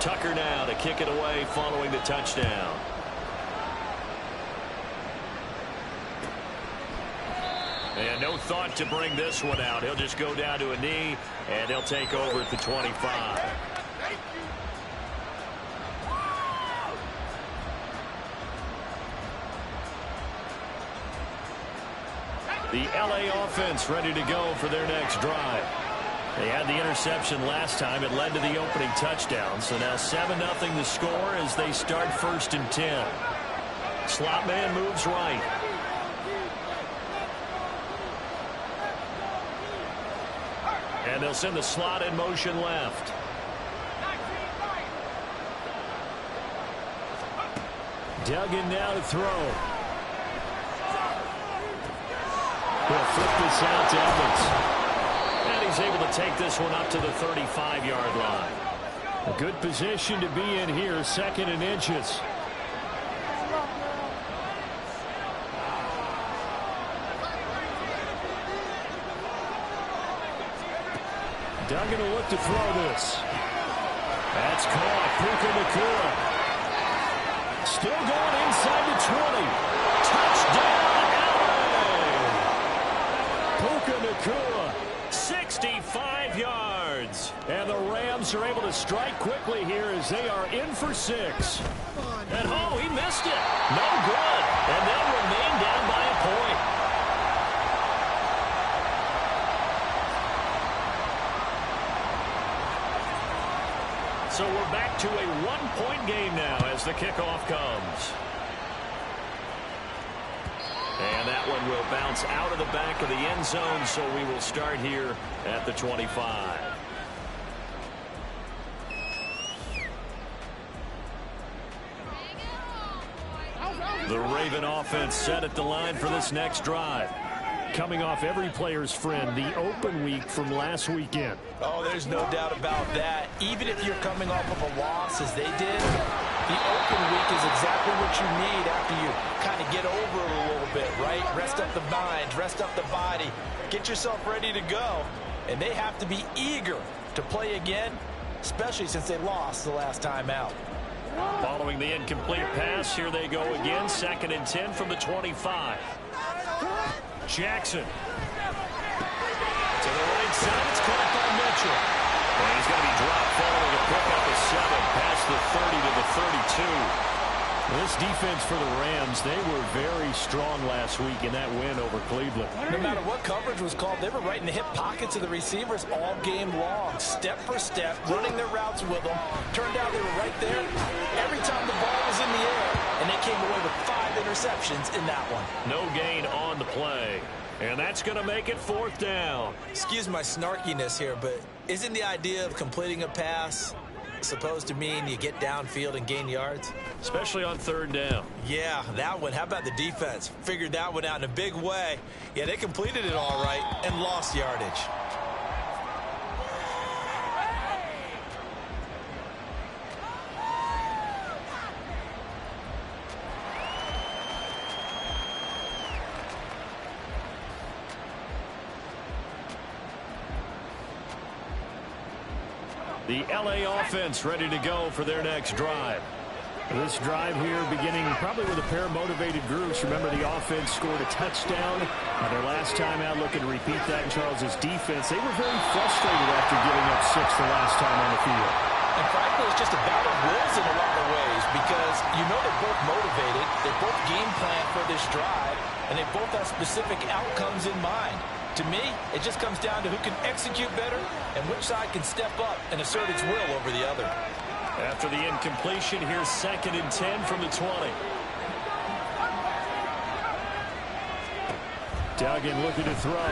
Tucker now to kick it away following the touchdown. And no thought to bring this one out. He'll just go down to a knee, and they'll take over at the 25. The LA offense ready to go for their next drive. They had the interception last time. It led to the opening touchdown. So now 7-0 the score as they start 1st and 10. Slot man moves right. And they'll send the slot in motion left. Duggan now to throw. He'll flip this out to Evans. And he's able to take this one up to the 35-yard line. A good position to be in here, 2nd and inches. Duggan will look to throw this. That's caught. Puka Nacua. Still going inside the 20. Touchdown, LA! Puka Nacua, 65 yards. And the Rams are able to strike quickly here as they are in for 6. And oh, he missed it. No good. And they'll remain down by a point. So we're back to a 1-point game now as the kickoff comes. And that one will bounce out of the back of the end zone, so we will start here at the 25. The Raven offense set at the line for this next drive. Coming off every player's friend, the open week from last weekend. Oh, there's no doubt about that. Even if you're coming off of a loss as they did, the open week is exactly what you need after you kind of get over it a little bit, right? Rest up the mind, rest up the body, get yourself ready to go. And they have to be eager to play again, especially since they lost the last time out. Following the incomplete pass, here they go again, 2nd and 10 from the 25. Jackson. To the right side, it's caught by Mitchell. And he's going to be dropped following a pickup of 7 past the 30 to the 32. This defense for the Rams, they were very strong last week in that win over Cleveland. No matter what coverage was called, they were right in the hip pockets of the receivers all game long. Step for step, running their routes with them. Turned out they were right there every time the ball was in the air. And they came away with 5 interceptions in that one. No gain on the play. And that's going to make it 4th down. Excuse my snarkiness here, but isn't the idea of completing a pass supposed to mean you get downfield and gain yards? Especially on 3rd down. Yeah, that one. How about the defense? Figured that one out in a big way. Yeah, they completed it all right and lost yardage. The LA offense ready to go for their next drive. This drive here beginning probably with a pair of motivated groups. Remember, the offense scored a touchdown. Their last time out, looking to repeat that in Charles's defense. They were very frustrated after giving up 6 the last time on the field. And frankly, it's just a battle of wills in a lot of ways because you know they're both motivated. They both game plan for this drive, and they both have specific outcomes in mind. To me, it just comes down to who can execute better and which side can step up and assert its will over the other. After the incompletion, here's 2nd and 10 from the 20. Duggan looking to throw.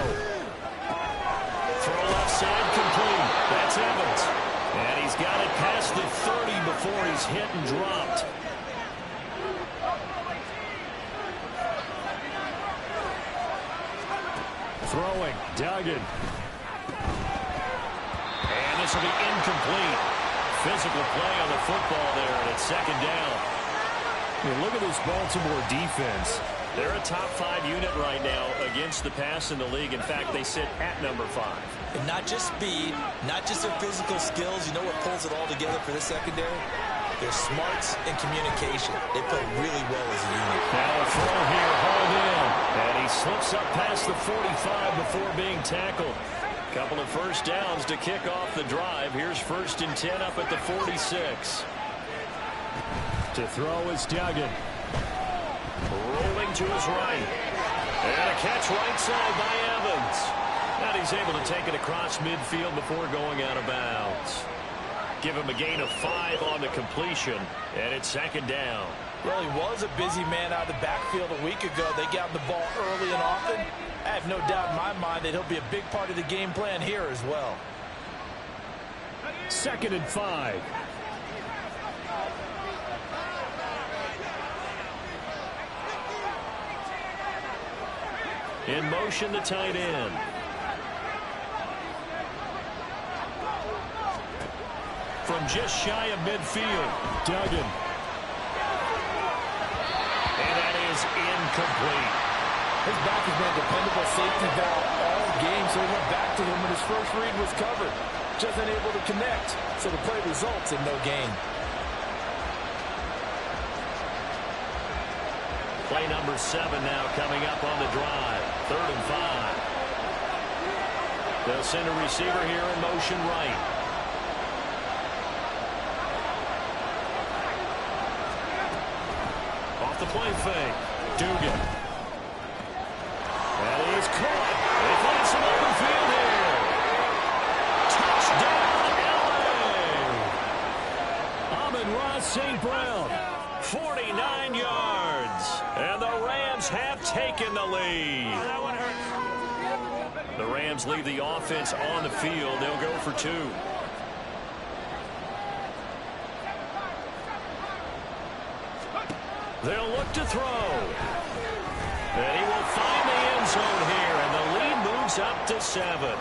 Throw left side complete. That's Evans. And he's got it past the 30 before he's hit and dropped. Throwing, Duggan. And this will be incomplete. Physical play on the football there, and it's 2nd down. Yeah, look at this Baltimore defense. They're a top 5 unit right now against the pass in the league. In fact, they sit at number 5. And not just speed, not just their physical skills. You know what pulls it all together for this secondary? Their smarts and communication. They play really well as a unit. Now a throw here, hauled in. And he slips up past the 45 before being tackled. Couple of first downs to kick off the drive. Here's 1st and 10 up at the 46. To throw is Duggan. Rolling to his right. And a catch right side by Evans. And he's able to take it across midfield before going out of bounds. Give him a gain of 5 on the completion. And it's 2nd down. Well, he was a busy man out of the backfield a week ago. They got the ball early and often. I have no doubt in my mind that he'll be a big part of the game plan here as well. 2nd and 5. In motion, the tight end. From just shy of midfield, Duggan. And that is incomplete. His back has been a dependable safety valve all game, so he went back to him when his first read was covered. Just unable to connect, so the play results in no gain. Play number 7 now coming up on the drive. 3rd and 5. They'll send a receiver here in motion right. Off the play fake. Dugan. That is caught. They find some open field here. Touchdown, LA. Amon-Ra St. Brown. 49 yards. And the Rams have taken the lead. The Rams leave the offense on the field. They'll go for 2. They'll look to throw. And he will find the end zone here. And the lead moves up to 7.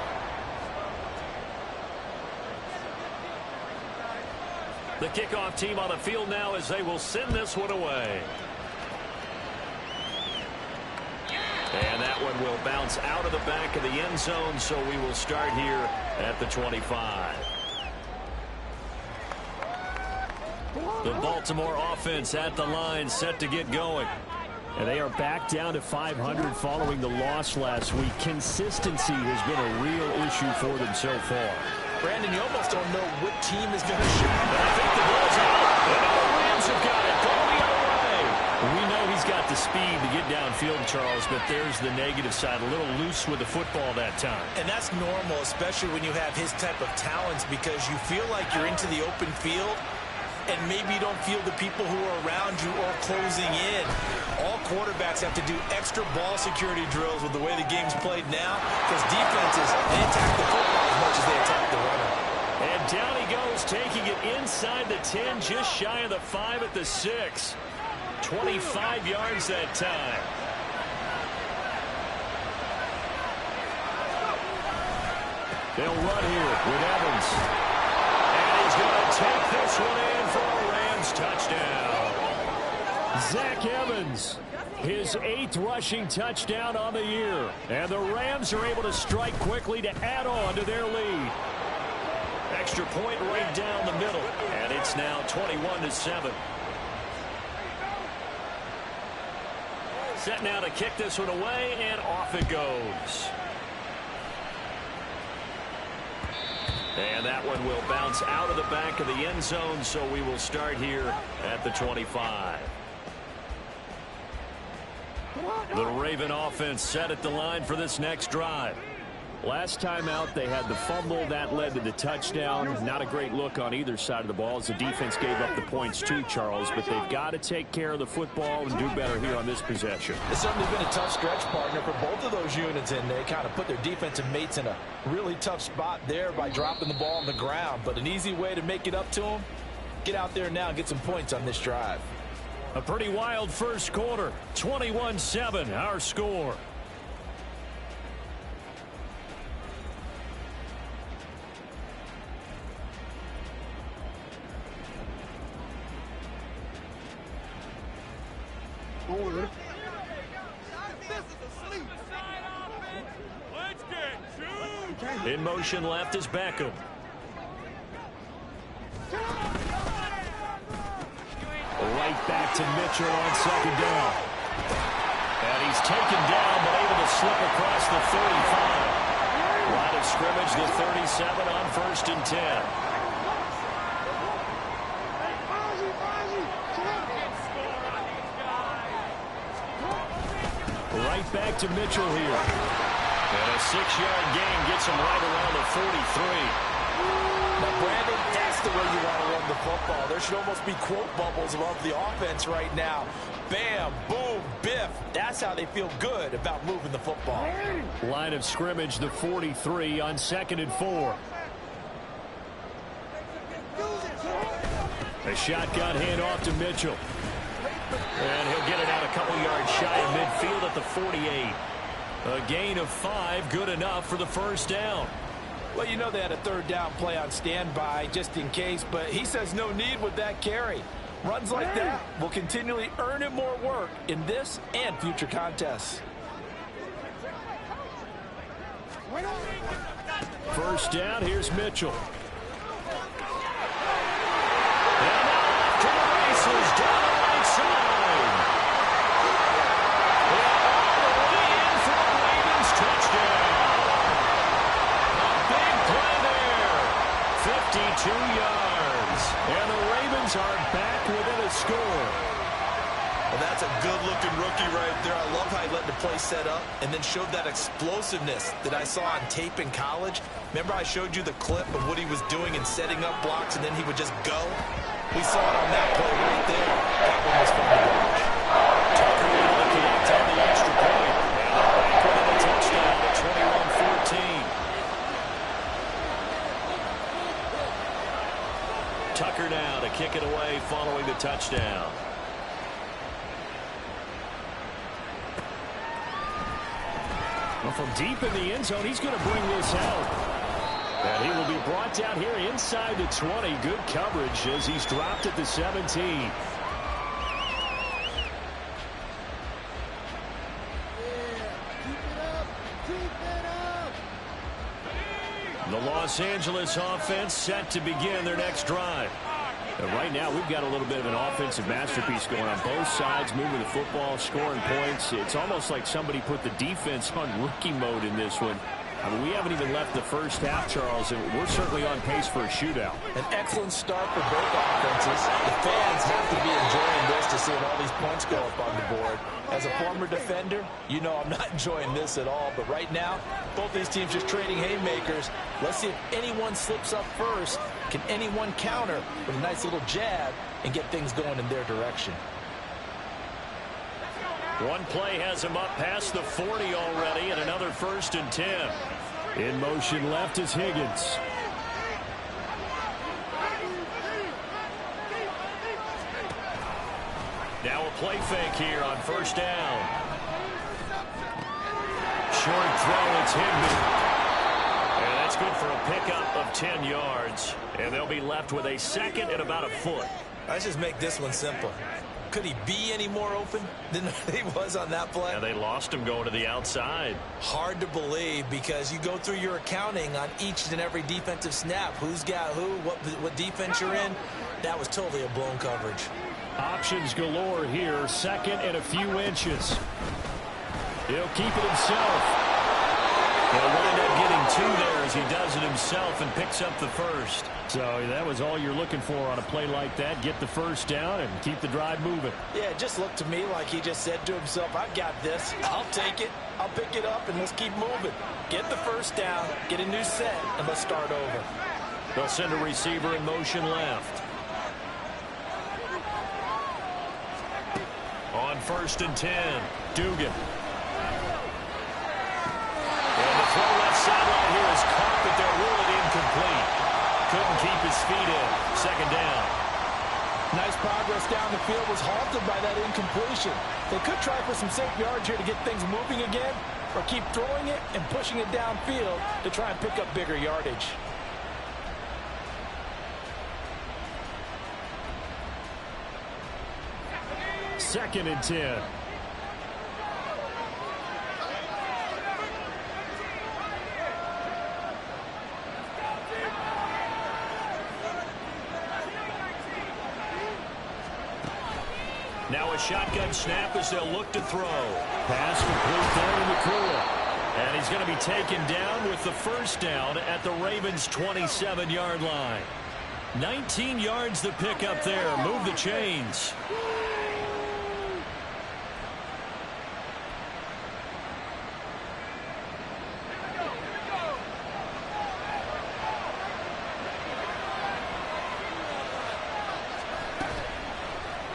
The kickoff team on the field now as they will send this one away. And that one will bounce out of the back of the end zone, so we will start here at the 25. The Baltimore offense at the line, set to get going. And they are back down to 500 following the loss last week. Consistency has been a real issue for them so far. Brandon, you almost don't know what team is going to shoot. I think the ball's out. And the Rams have got it going the other way. We know he's got the speed to get downfield, Charles, but there's the negative side. A little loose with the football that time. And that's normal, especially when you have his type of talents, because you feel like you're into the open field, and maybe you don't feel the people who are around you or closing in. All quarterbacks have to do extra ball security drills with the way the game's played now, because defenses, they attack the football as much as they attack the runner. And down he goes, taking it inside the 10, just shy of the 5 at the 6. 25 yards that time. They'll run here with Evans. And he's going to take this one in for a Rams touchdown. Zach Evans, his 8th rushing touchdown on the year. And the Rams are able to strike quickly to add on to their lead. Extra point right down the middle. And it's now 21-7. Set now to kick this one away, and off it goes. And that one will bounce out of the back of the end zone, so we will start here at the 25. The Raven offense set at the line for this next drive. Last time out, they had the fumble. That led to the touchdown. Not a great look on either side of the ball as the defense gave up the points too, Charles. But they've got to take care of the football and do better here on this possession. It's certainly been a tough stretch, partner, for both of those units, and they kind of put their defensive mates in a really tough spot there by dropping the ball on the ground. But an easy way to make it up to them, get out there now and get some points on this drive. A pretty wild first quarter. 21-7, our score. In motion left is Beckham. Right back to Mitchell on second down. And he's taken down, but able to slip across the 35. Line of scrimmage, the 37 on 1st and 10. Right back to Mitchell here. And a 6-yard gain gets him right around the 43. Now, Brandon, that's the way you want to run the football. There should almost be quote bubbles above the offense right now. Bam, boom, biff. That's how they feel good about moving the football. Line of scrimmage, the 43 on 2nd and 4. A shotgun handoff to Mitchell. And he'll get it out a couple yards shy of midfield at the 48. A gain of 5, good enough for the first down. Well, you know they had a 3rd down play on standby just in case, but he says no need with that carry. Runs like that will continually earn him more work in this and future contests. First down, here's Mitchell. And to the races down the right side. And all the way in for the Ravens touchdown. Big play there. 52 yards. And the Ravens are back within a score. Well, that's a good-looking rookie right there. I love how he let the play set up and then showed that explosiveness that I saw on tape in college. Remember I showed you the clip of what he was doing and setting up blocks, and then he would just go? We saw it on that play right there. That one was fun to watch. Tucker able to connect on the extra point. And they're back within a touchdown at 21-14. Tucker now to kick it away following the touchdown. Well, from deep in the end zone, he's going to bring this out. And he will be brought down here inside the 20. Good coverage as he's dropped at the 17. The Los Angeles offense set to begin their next drive. And right now, we've got a little bit of an offensive masterpiece going on both sides, moving the football, scoring points. It's almost like somebody put the defense on rookie mode in this one. I mean, we haven't even left the first half, Charles, and we're certainly on pace for a shootout. An excellent start for both offenses. The fans have to be enjoying this to seeing all these points go up on the board. As a former defender, you know I'm not enjoying this at all. But right now, both these teams just trading haymakers. Let's see if anyone slips up first. Can anyone counter with a nice little jab and get things going in their direction? One play has him up past the 40 already, and another 1st and 10. In motion left is Higgins. Now a play fake here on 1st down. Short throw, it's Higby. And that's good for a pickup of 10 yards. And they'll be left with a 2nd and about a foot. Let's just make this one simple. Could he be any more open than he was on that play? Yeah, they lost him going to the outside. Hard to believe because you go through your accounting on each and every defensive snap. Who's got who, what defense you're in. That was totally a blown coverage. Options galore here. 2nd and a few inches. He'll keep it himself. He'll wind up getting 2 there as he does it himself and picks up the 1st. So that was all you're looking for on a play like that. Get the 1st down and keep the drive moving. Yeah, it just looked to me like he just said to himself, I've got this. I'll take it. I'll pick it up, and let's keep moving. Get the 1st down, get a new set, and let's start over. They'll send a receiver in motion left. On 1st and 10, Dugan. And the throw left sideline here is caught, but they're ruled incomplete. Couldn't keep his feet in. 2nd down. Nice progress down the field was halted by that incompletion. They could try for some safe yards here to get things moving again, or keep throwing it and pushing it downfield to try and pick up bigger yardage. Second and 10. Now a shotgun snap as they'll look to throw. Pass complete there to McCullough. And he's going to be taken down with the first down at the Ravens' 27-yard line. 19 yards the pick up there. Move the chains.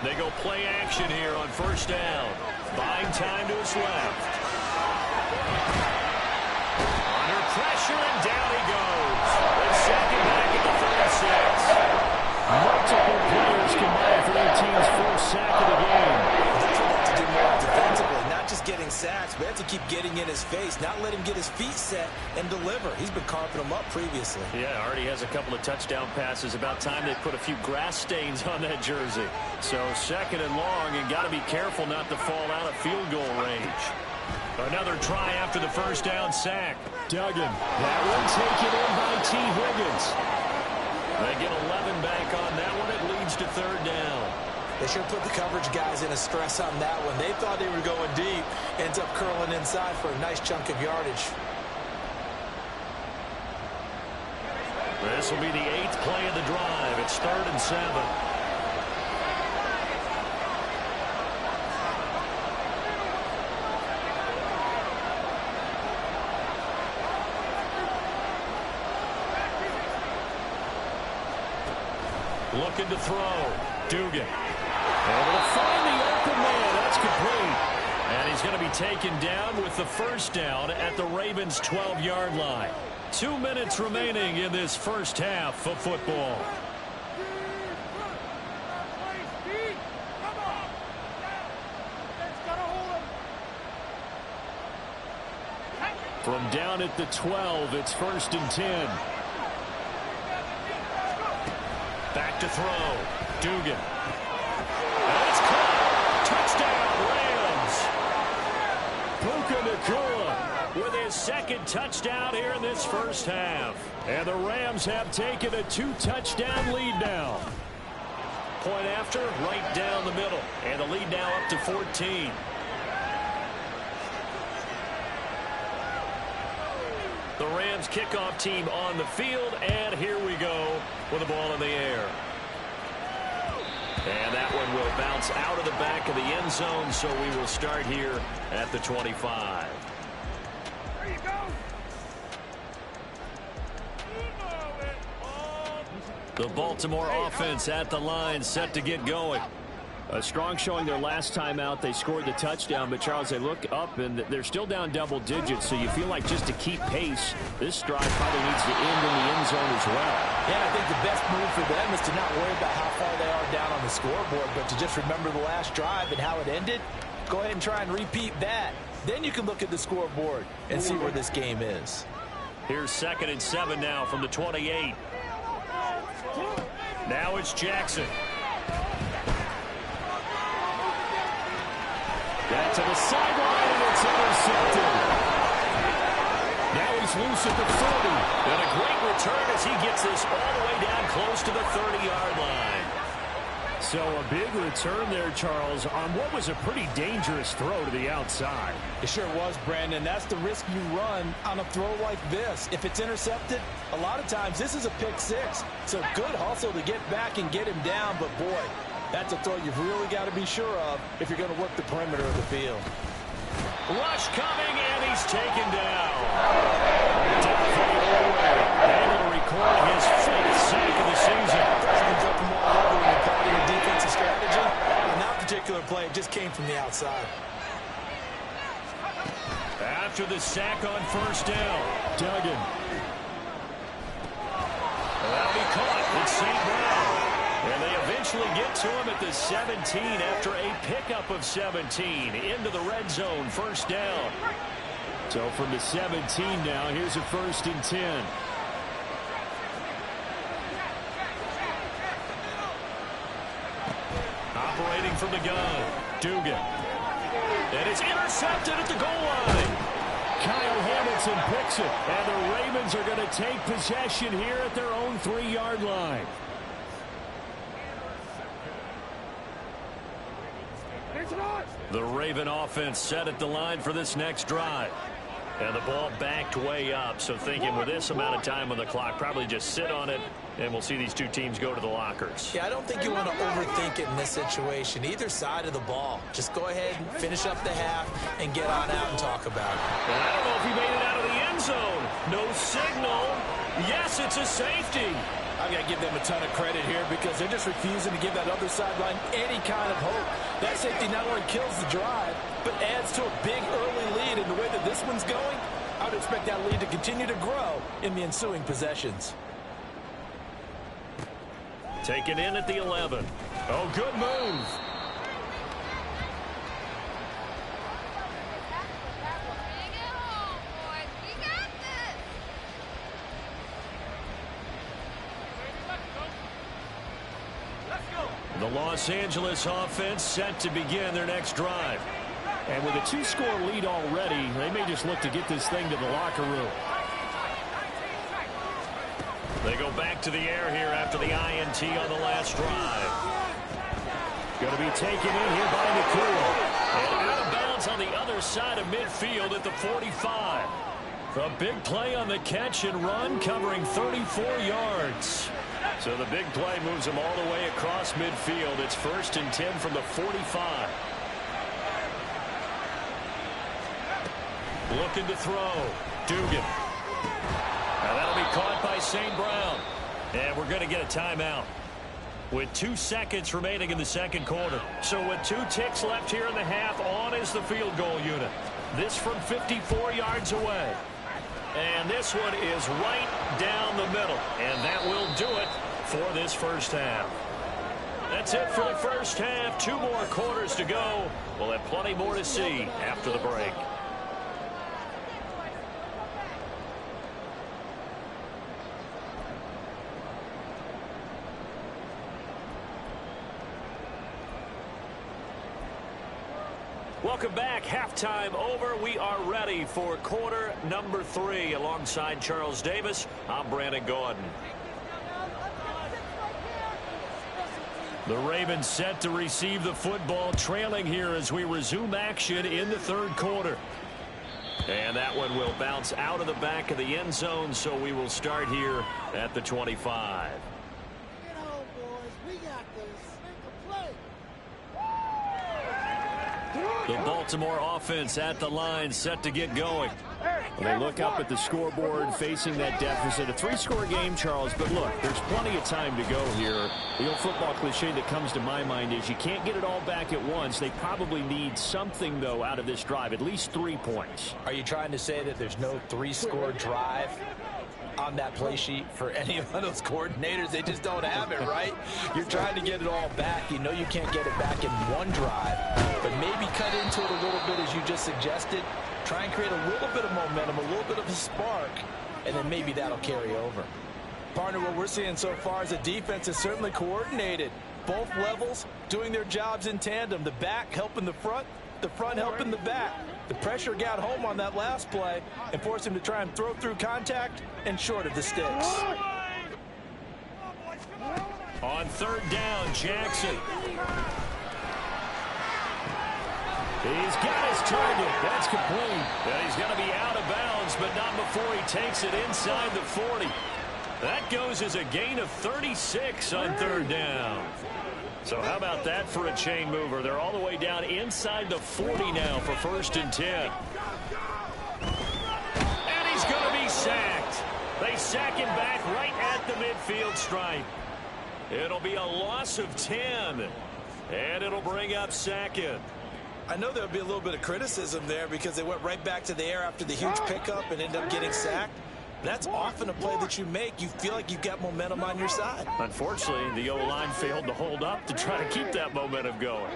They go play action here on first down. Buying time to his left. Under pressure, and down he goes. They sack him back at the 36. Multiple players combined for their team's first sack of the game. That's what they have to do more defensively, not just getting sacks, but have to keep getting in his face, not let him get his feet set and deliver. He's been carving them up previously. Yeah, already has a couple of touchdown passes. About time they put a few grass stains on that jersey. So second and long, and got to be careful not to fall out of field goal range. Another try after the first down sack. Duggan. That one taken in by T. Higgins. They get 11 back on that one. It leads to third down. They should put the coverage guys in a stress on that one. They thought they were going deep. Ends up curling inside for a nice chunk of yardage. This will be the 8th play of the drive. It's 3rd and 7. Looking to throw. Dugan. Able to find the open man. That's complete. And he's going to be taken down with the first down at the Ravens' 12-yard line. 2 minutes remaining in this first half of football. From down at the 12, it's 1st and 10. Back to throw. Dugan. And it's caught. Touchdown, Rams. Puka Nacua with his second touchdown here in this first half. And the Rams have taken a 2-touchdown lead now. Point after, right down the middle. And the lead now up to 14. The Rams kickoff team on the field, and here we go with the ball in the air. And that one will bounce out of the back of the end zone, so we will start here at the 25. There you go. The Baltimore offense at the line, set to get going. A strong showing their last time out. They scored the touchdown, but Charles, they look up and they're still down double digits, so you feel like just to keep pace, this drive probably needs to end in the end zone as well. Yeah, I think the best move for them is to not worry about how far they are down on the scoreboard, but to just remember the last drive and how it ended. Go ahead and try and repeat that. Then you can look at the scoreboard and see where this game is. Here's 2nd and 7 now from the 28. Now it's Jackson. Back to the sideline, and it's intercepted. Now he's loose at the 30. And a great return as he gets this all the way down close to the 30-yard line. So a big return there, Charles, on what was a pretty dangerous throw to the outside. It sure was, Brandon. That's the risk you run on a throw like this. If it's intercepted, a lot of times this is a pick six. So good hustle to get back and get him down, but boy, that's a throw you've really got to be sure of if you're going to work the perimeter of the field. Rush coming, and he's taken down. Able to record his 5th sack of the season. President's up from all over when you're plotting a defensive strategy. On that particular play, it just came from the outside. After the sack on first down, Duggan. That'll be caught. It's St. Brown. And they eventually get to him at the 17 after a pickup of 17 into the red zone, first down. So from the 17 now, here's a 1st and 10. Operating from the gun, Dugan. And it's intercepted at the goal line. Kyle Hamilton picks it, and the Ravens are going to take possession here at their own 3-yard line. The Raven offense set at the line for this next drive. And the ball backed way up, so thinking with this amount of time on the clock, probably just sit on it, and we'll see these two teams go to the lockers. Yeah, I don't think you want to overthink it in this situation. Either side of the ball. Just go ahead and finish up the half and get on out and talk about it. And I don't know if he made it out of the end zone. No signal. Yes, it's a safety. I've got to give them a ton of credit here because they're just refusing to give that other sideline any kind of hope. That safety not only kills the drive, but adds to a big early lead. In the way that this one's going, I would expect that lead to continue to grow in the ensuing possessions. Taken in at the 11. Oh, good move. The Los Angeles offense set to begin their next drive. And with a 2-score lead already, they may just look to get this thing to the locker room. They go back to the air here after the INT on the last drive. Going to be taken in here by Nakua. And out of bounds on the other side of midfield at the 45. A big play on the catch and run, covering 34 yards. So the big play moves them all the way across midfield. It's 1st and 10 from the 45. Looking to throw. Dugan. Now that'll be caught by St. Brown. And we're going to get a timeout with 2 seconds remaining in the second quarter. So with 2 ticks left here in the half, on is the field goal unit. This from 54 yards away. And this one is right down the middle. And that will do it for this first half. That's it for the first half. 2 more quarters to go. We'll have plenty more to see after the break. Welcome back. Halftime over. We are ready for quarter number 3. Alongside Charles Davis, I'm Brandon Gordon. The Ravens set to receive the football, trailing here as we resume action in the third quarter. And that one will bounce out of the back of the end zone, so we will start here at the 25. The Baltimore offense at the line, set to get going. They look up at the scoreboard, facing that deficit. A 3-score game, Charles, but look, there's plenty of time to go here. The old football cliche that comes to my mind is you can't get it all back at once. They probably need something, though, out of this drive, at least 3 points. Are you trying to say that there's no 3-score drive on that play sheet for any of those coordinators? They just don't have it, right? You're trying to get it all back. You know you can't get it back in one drive, but maybe cut into it a little bit as you just suggested. Try and create a little bit of momentum, a little bit of a spark, and then maybe that'll carry over. Partner, what we're seeing so far is the defense is certainly coordinated. Both levels doing their jobs in tandem. The back helping the front helping the back. The pressure got home on that last play and forced him to try and throw through contact and short of the sticks. On third down, Jackson. He's got his target. That's complete. And he's going to be out of bounds, but not before he takes it inside the 40. That goes as a gain of 36 on third down. So how about that for a chain mover? They're all the way down inside the 40 now for 1st and 10. And he's going to be sacked. They sack him back right at the midfield stripe. It'll be a loss of 10. And it'll bring up second. I know there'll be a little bit of criticism there because they went right back to the air after the huge pickup and ended up getting sacked. That's often a play that you make. You feel like you've got momentum on your side. Unfortunately, the O-line failed to hold up to try to keep that momentum going.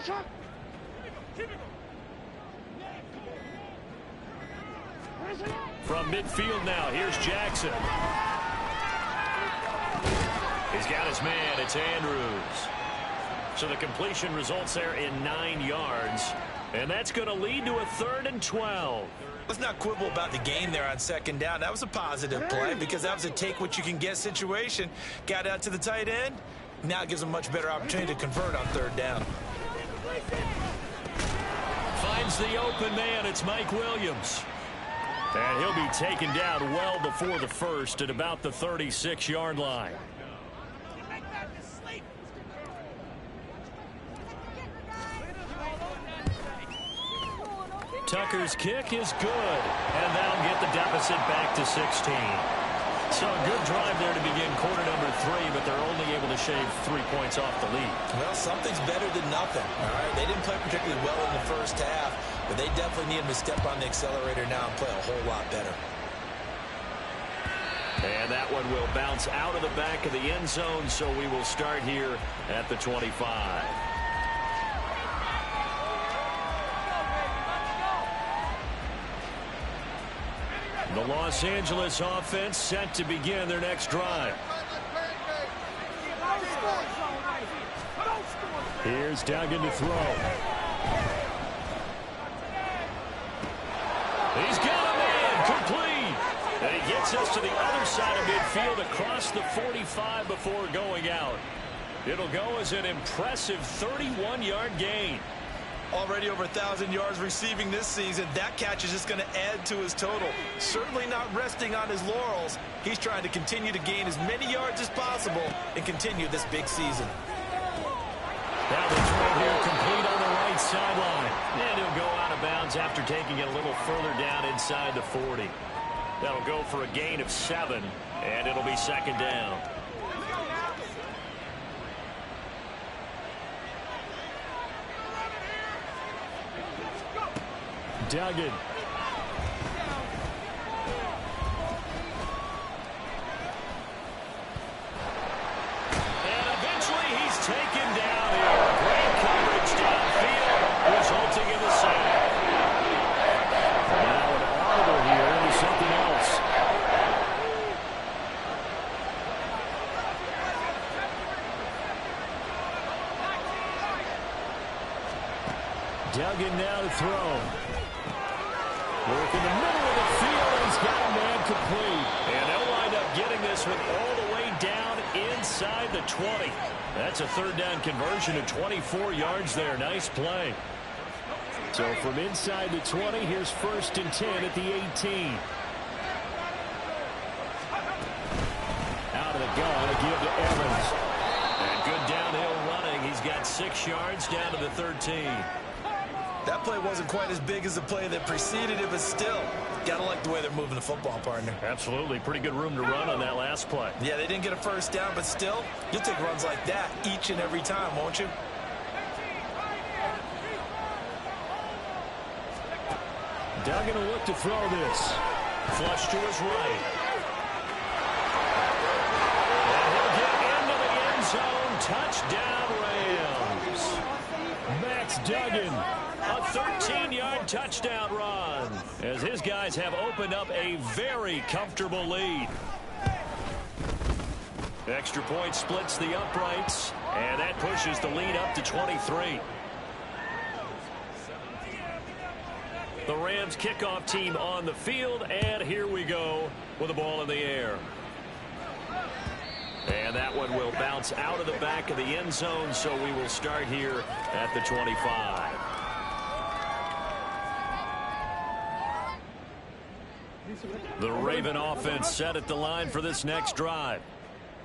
From midfield now, here's Jackson. He's got his man. It's Andrews. So the completion results there in 9 yards. And that's going to lead to a 3rd and 12. Let's not quibble about the game there on second down. That was a positive play because that was a take-what-you-can-get situation. Got out to the tight end. Now it gives them a much better opportunity to convert on third down. finds the open man. It's Mike Williams. And he'll be taken down well before the first at about the 36-yard line. Tucker's kick is good, and that'll get the deficit back to 16. So a good drive there to begin quarter number 3, but they're only able to shave 3 points off the lead. Well, something's better than nothing. All right, they didn't play particularly well in the first half, but they definitely need them to step on the accelerator now and play a whole lot better. And that one will bounce out of the back of the end zone, so we will start here at the 25. The Los Angeles offense set to begin their next drive. Here's Duggan to throw. He's got a man complete. And he gets us to the other side of midfield across the 45 before going out. It'll go as an impressive 31-yard gain. Already over 1,000 yards receiving this season. That catch is just going to add to his total. Certainly not resting on his laurels. He's trying to continue to gain as many yards as possible and continue this big season. Now the throw here complete on the right sideline. And he'll go out of bounds after taking it a little further down inside the 40. That'll go for a gain of 7, and it'll be second down. Duggan. And eventually he's taken down here. Great coverage downfield, resulting in the sack. Now an audible here into something else. Duggan now to throw. Work in the middle of the field, and he's got a man complete. And they'll wind up getting this one all the way down inside the 20. That's a third down conversion of 24 yards there. Nice play. So from inside the 20, here's 1st and 10 at the 18. Out of the gun, a give to Evans. And good downhill running. He's got 6 yards down to the 13. That play wasn't quite as big as the play that preceded it, but still, got to like the way they're moving the football, partner. Absolutely. Pretty good room to run on that last play. Yeah, they didn't get a first down, but still, you'll take runs like that each and every time, won't you? Duggan will look to throw this. Flush to his right. And he'll get into the end zone. Touchdown, Rams. Max Duggan. A 13-yard touchdown run as his guys have opened up a very comfortable lead. Extra point splits the uprights, and that pushes the lead up to 23. The Rams kickoff team on the field, and here we go with the ball in the air. And that one will bounce out of the back of the end zone, so we will start here at the 25. The Raven offense set at the line for this next drive.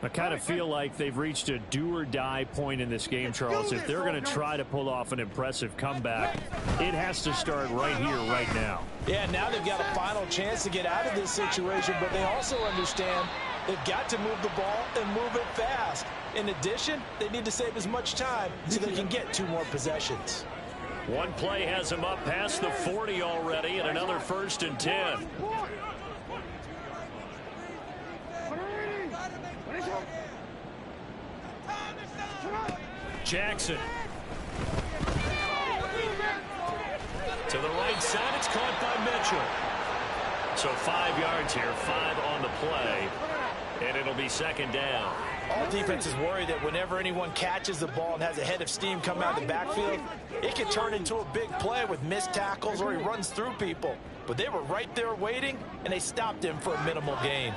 I kind of feel like they've reached a do-or-die point in this game, Charles. If they're going to try to pull off an impressive comeback, it has to start right here, right now. Yeah, now they've got a final chance to get out of this situation, but they also understand they've got to move the ball and move it fast. In addition, they need to save as much time so they can get 2 more possessions. One play has him up past the 40 already, and another 1st and 10. Jackson. To the right side, it's caught by Mitchell. So 5 yards here, 5 on the play, and it'll be second down. All defenses worry that whenever anyone catches the ball and has a head of steam come out of the backfield, it can turn into a big play with missed tackles or he runs through people. But they were right there waiting, and they stopped him for a minimal gain.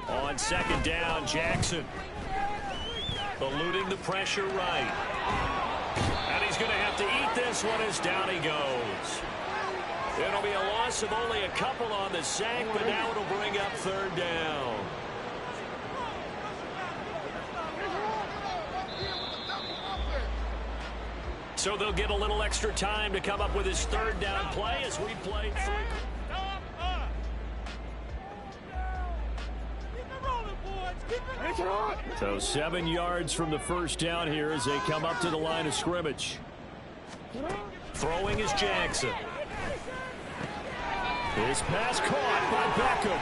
On second down, Jackson. Eluding the pressure right. And he's going to have to eat this one as down he goes. It'll be a loss of only a couple on the sack, but now it'll bring up third down. So they'll get a little extra time to come up with his third down play as we play three. So 7 yards from the first down here as they come up to the line of scrimmage. Throwing is Jackson. This pass caught by Beckham.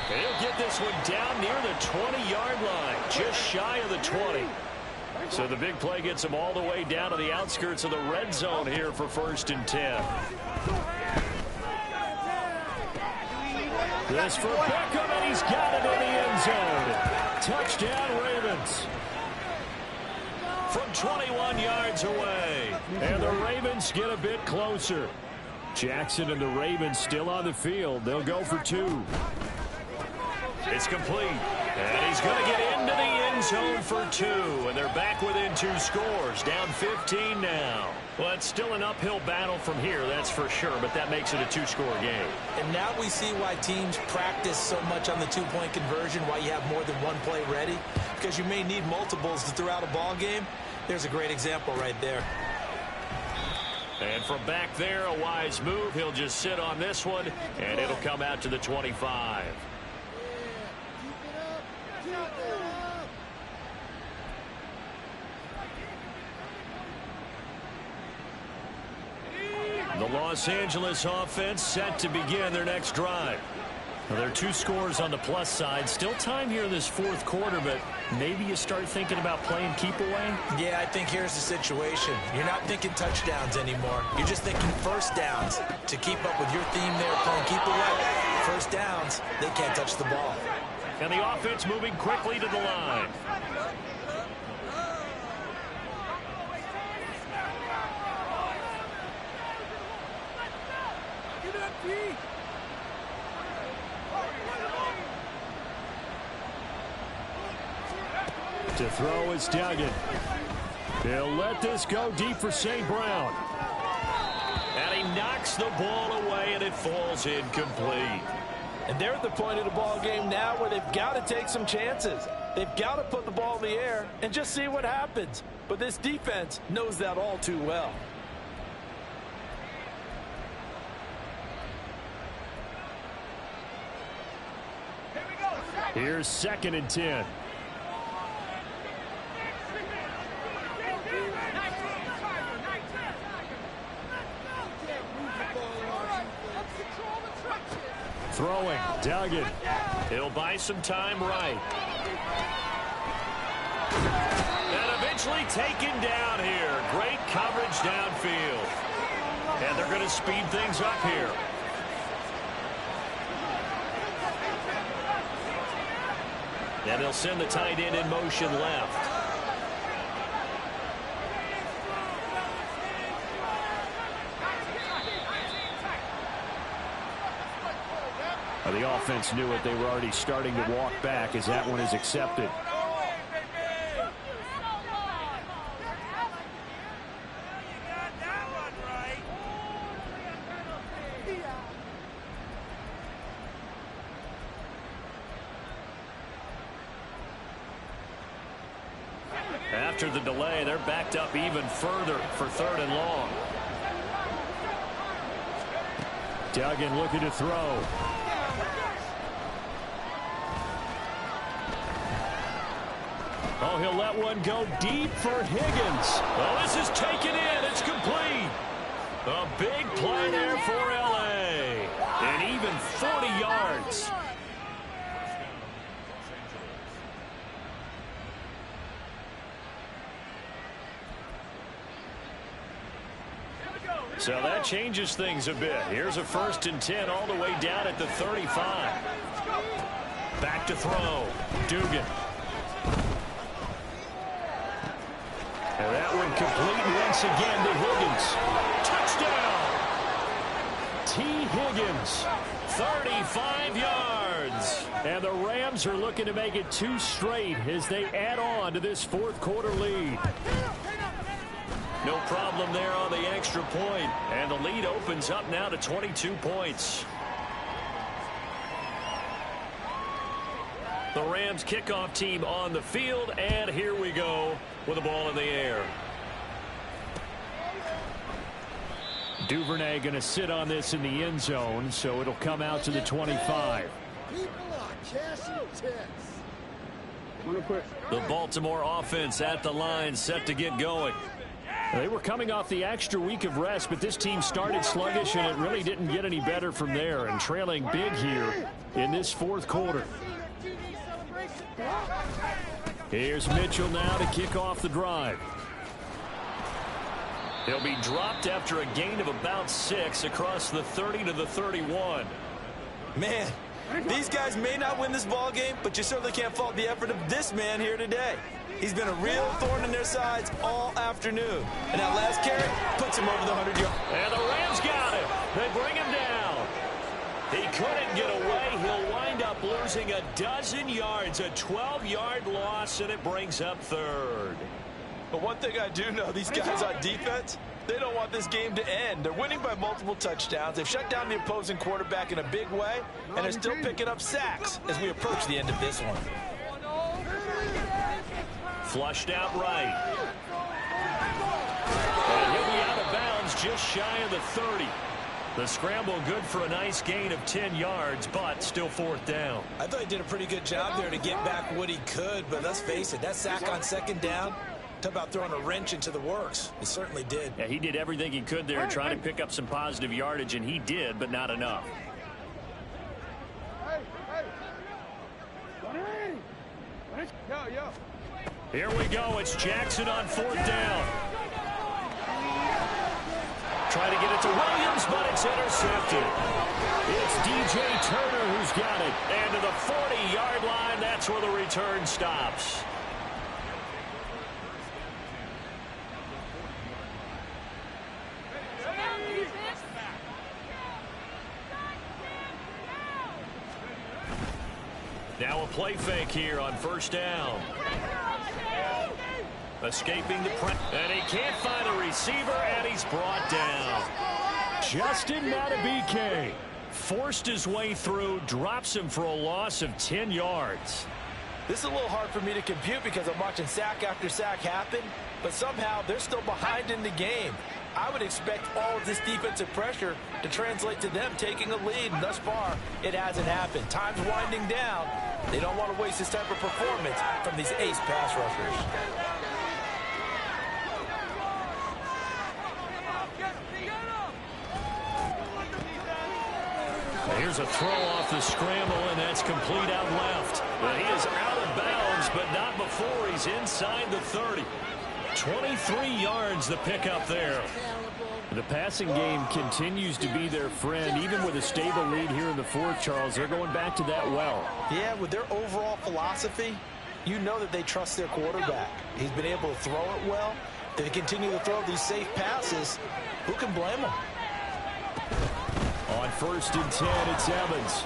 He'll get this one down near the 20-yard line, just shy of the 20. So the big play gets him all the way down to the outskirts of the red zone here for 1st and 10. This for Beckham, and he's got it in the end zone. Touchdown, Ravens. From 21 yards away. And the Ravens get a bit closer. Jackson and the Ravens still on the field. They'll go for 2. It's complete. And he's going to get into the end zone for 2. And they're back within 2 scores. Down 15 now. Well, it's still an uphill battle from here, that's for sure. But that makes it a 2-score game. And now we see why teams practice so much on the 2-point conversion, why you have more than one play ready. Because you may need multiples to throw out a ball game. There's a great example right there. And from back there, a wise move. He'll just sit on this one, and it'll come out to the 25. The Los Angeles offense set to begin their next drive. Well, there are 2 scores on the plus side. Still time here in this 4th quarter, but maybe you start thinking about playing keep away? Yeah, I think here's the situation. You're not thinking touchdowns anymore. You're just thinking first downs. To keep up with your theme there, playing keep away, first downs, they can't touch the ball. And the offense moving quickly to the line. To throw is Duggan. He'll let this go deep for St. Brown. And he knocks the ball away, and it falls incomplete. And they're at the point of the ball game now where they've got to take some chances. They've got to put the ball in the air and just see what happens. But this defense knows that all too well. Here's 2nd and 10. Throwing, Duggan. He'll buy some time right. And eventually taken down here. Great coverage downfield. And they're going to speed things up here. And they'll send the tight end in motion left. The offense knew it. They were already starting to walk back as that one is accepted. After the delay, they're backed up even further for 3rd and long. Duggan looking to throw. Oh, he'll let one go deep for Higgins. Oh, this is taken in. It's complete. A big play there for L.A. And even 40 yards. So that changes things a bit. Here's a 1st and 10 all the way down at the 35. Back to throw. Dugan. And that one complete once again to Higgins. Touchdown! T. Higgins, 35 yards. And the Rams are looking to make it 2 straight as they add on to this fourth quarter lead. No problem there on the extra point. And the lead opens up now to 22 points. The Rams kickoff team on the field, and here we go with the ball in the air. Duvernay going to sit on this in the end zone, so it'll come out to the 25. The Baltimore offense at the line, set to get going. They were coming off the extra week of rest, but this team started sluggish, and it really didn't get any better from there, and trailing big here in this fourth quarter. Here's Mitchell now to kick off the drive. He'll be dropped after a gain of about 6 across the 30 to the 31. Man, these guys may not win this ball game, but you certainly can't fault the effort of this man here today. He's been a real thorn in their sides all afternoon. And that last carry puts him over the 100-yard. And the Rams got him. They bring him down. He couldn't get away. He'll wind up losing a dozen yards, a 12-yard loss, and it brings up third. But one thing I do know, these guys on defense, they don't want this game to end. They're winning by multiple touchdowns. They've shut down the opposing quarterback in a big way, and they're still picking up sacks as we approach the end of this one. Flushed out right. And he'll be out of bounds just shy of the 30. The scramble good for a nice gain of 10 yards, but still fourth down. I thought he did a pretty good job there to get back what he could, but let's face it, that sack on second down, talk about throwing a wrench into the works. He certainly did. Yeah, he did everything he could there trying to pick up some positive yardage, and he did, but not enough. Here we go. It's Jackson on fourth down. Try to get it to Williams, but it's intercepted. It's DJ Turner who's got it. And to the 40-yard line, that's where the return stops. Now a play fake here on first down. Escaping the press, and he can't find a receiver, and he's brought down. Justin Matabike forced his way through, drops him for a loss of 10 yards. This is a little hard for me to compute because I'm watching sack after sack happen, but somehow they're still behind in the game. I would expect all of this defensive pressure to translate to them taking a lead, and thus far, it hasn't happened. Time's winding down. They don't want to waste this type of performance from these ace pass rushers. Here's a throw off the scramble, and that's complete out left. But he is out of bounds, but not before he's inside the 30. 23 yards the pickup there. The passing game continues to be their friend. Even with a stable lead here in the fourth, Charles, they're going back to that well. Yeah, with their overall philosophy, you know that they trust their quarterback. He's been able to throw it well. They continue to throw these safe passes. Who can blame them? On first and 10, it's Evans.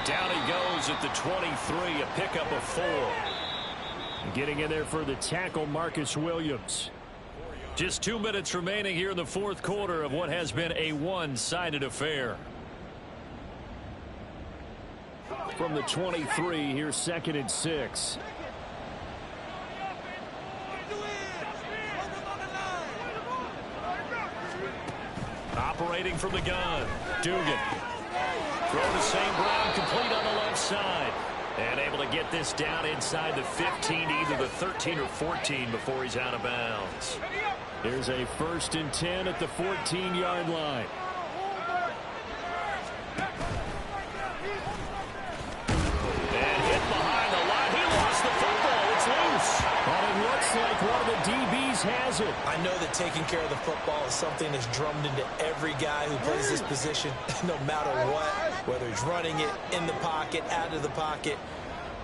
Down he goes at the 23, a pickup of 4. Getting in there for the tackle, Marcus Williams. Just 2 minutes remaining here in the fourth quarter of what has been a one-sided affair. From the 23, here's second and 6. Operating from the gun, Dugan. Throw to St. Brown, complete on the left side. And able to get this down inside the 15, either the 13 or 14 before he's out of bounds. There's a first and 10 at the 14-yard line. And hit behind the line. He lost the football. It's loose. And it looks like one of the DBs has it. I know that taking care of the football is something that's drummed into every guy who plays this position, no matter what, whether he's running it in the pocket, out of the pocket.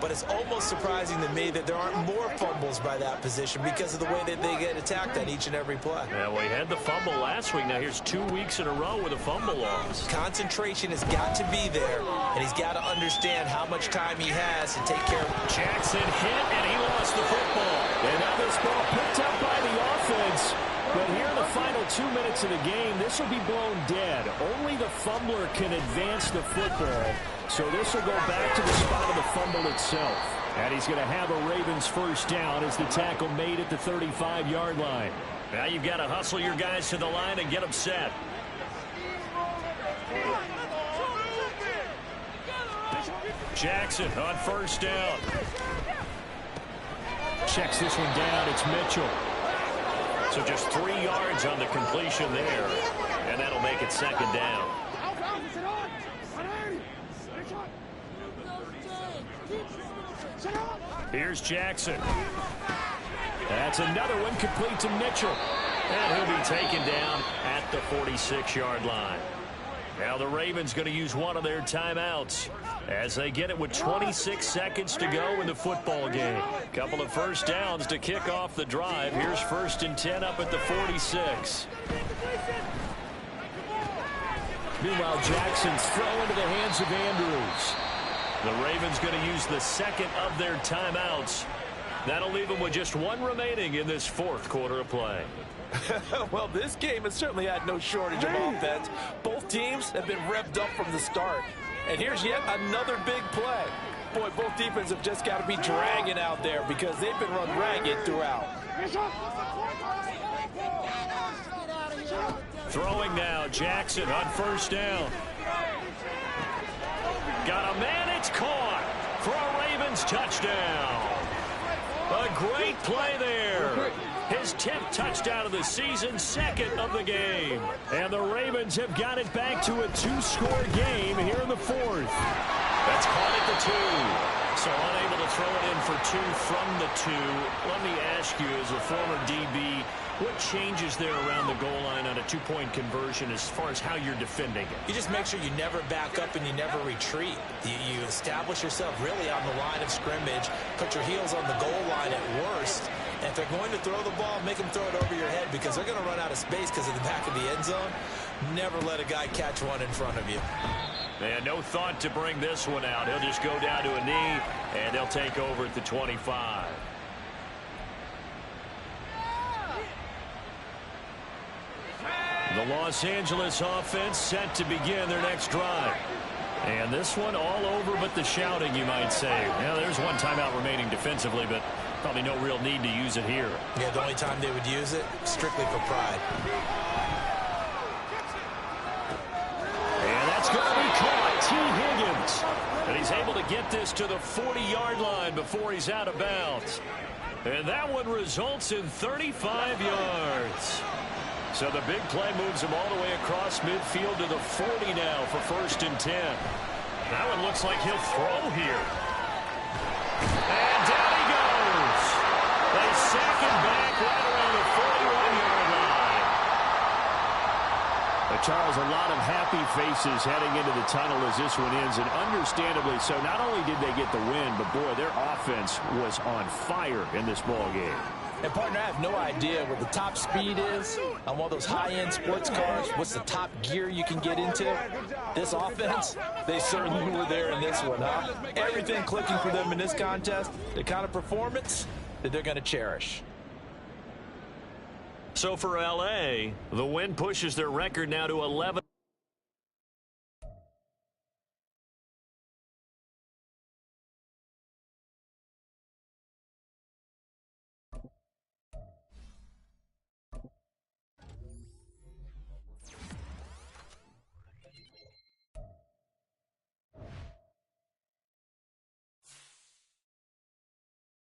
but it's almost surprising to me that there aren't more fumbles by that position because of the way that they get attacked on each and every play. Yeah, well, he had the fumble last week. Now here's 2 weeks in a row with a fumble loss. Concentration has got to be there, and he's got to understand how much time he has to take care of it. Jackson hit, and he lost the football. And now this ball picked up by the offense. But here in the final 2 minutes of the game, this will be blown dead. Only the fumbler can advance the football. So this will go back to the spot of the fumble itself. And he's going to have a Ravens first down as the tackle made at the 35-yard line. Now you've got to hustle your guys to the line and get them set. Jackson on first down. Checks this one down. It's Mitchell. So just 3 yards on the completion there. And that'll make it second down. Here's Jackson. That's another one complete to Mitchell. And he'll be taken down at the 46-yard line. Now the Ravens going to use one of their timeouts as they get it with 26 seconds to go in the football game. Couple of first downs to kick off the drive. Here's 1st and 10 up at the 46. Meanwhile, Jackson's throw into the hands of Andrews. The Ravens going to use the second of their timeouts. That'll leave them with just one remaining in this 4th quarter of play. Well, this game has certainly had no shortage of offense. Both teams have been revved up from the start. And here's yet another big play. Boy, both defenses have just got to be dragging out there because they've been run ragged throughout. Throwing now, Jackson on first down. Got a man, it's caught for a Ravens touchdown. A great play there. His 10th touchdown of the season, 2nd of the game. And the Ravens have got it back to a 2-score game here in the 4th. That's caught at the 2. So unable to throw it in for 2 from the 2. Let me ask you, as a former DB, what changes there around the goal line on a 2-point conversion as far as how you're defending it? You just make sure you never back up and you never retreat. You establish yourself really on the line of scrimmage, put your heels on the goal line at worst. And if they're going to throw the ball, make them throw it over your head because they're going to run out of space because of the back of the end zone. Never let a guy catch one in front of you. And no thought to bring this one out. He'll just go down to a knee, and they'll take over at the 25. The Los Angeles offense set to begin their next drive. And this one all over but the shouting, you might say. Now, there's one timeout remaining defensively, but probably no real need to use it here. Yeah, the only time they would use it, strictly for pride. And that's going to be caught. T. Higgins. And he's able to get this to the 40-yard line before he's out of bounds. And that one results in 35 yards. So the big play moves him all the way across midfield to the 40 now for 1st and 10. That one looks like he'll throw here. And down he goes. They sack him back right around the 41-yard line. But Charles, a lot of happy faces heading into the tunnel as this one ends, and understandably so. Not only did they get the win, but boy, their offense was on fire in this ball game. And, partner, I have no idea what the top speed is on one of those high-end sports cars. What's the top gear you can get into? This offense, they certainly were there in this one, huh? Everything clicking for them in this contest, the kind of performance that they're going to cherish. So for L.A., the win pushes their record now to 11.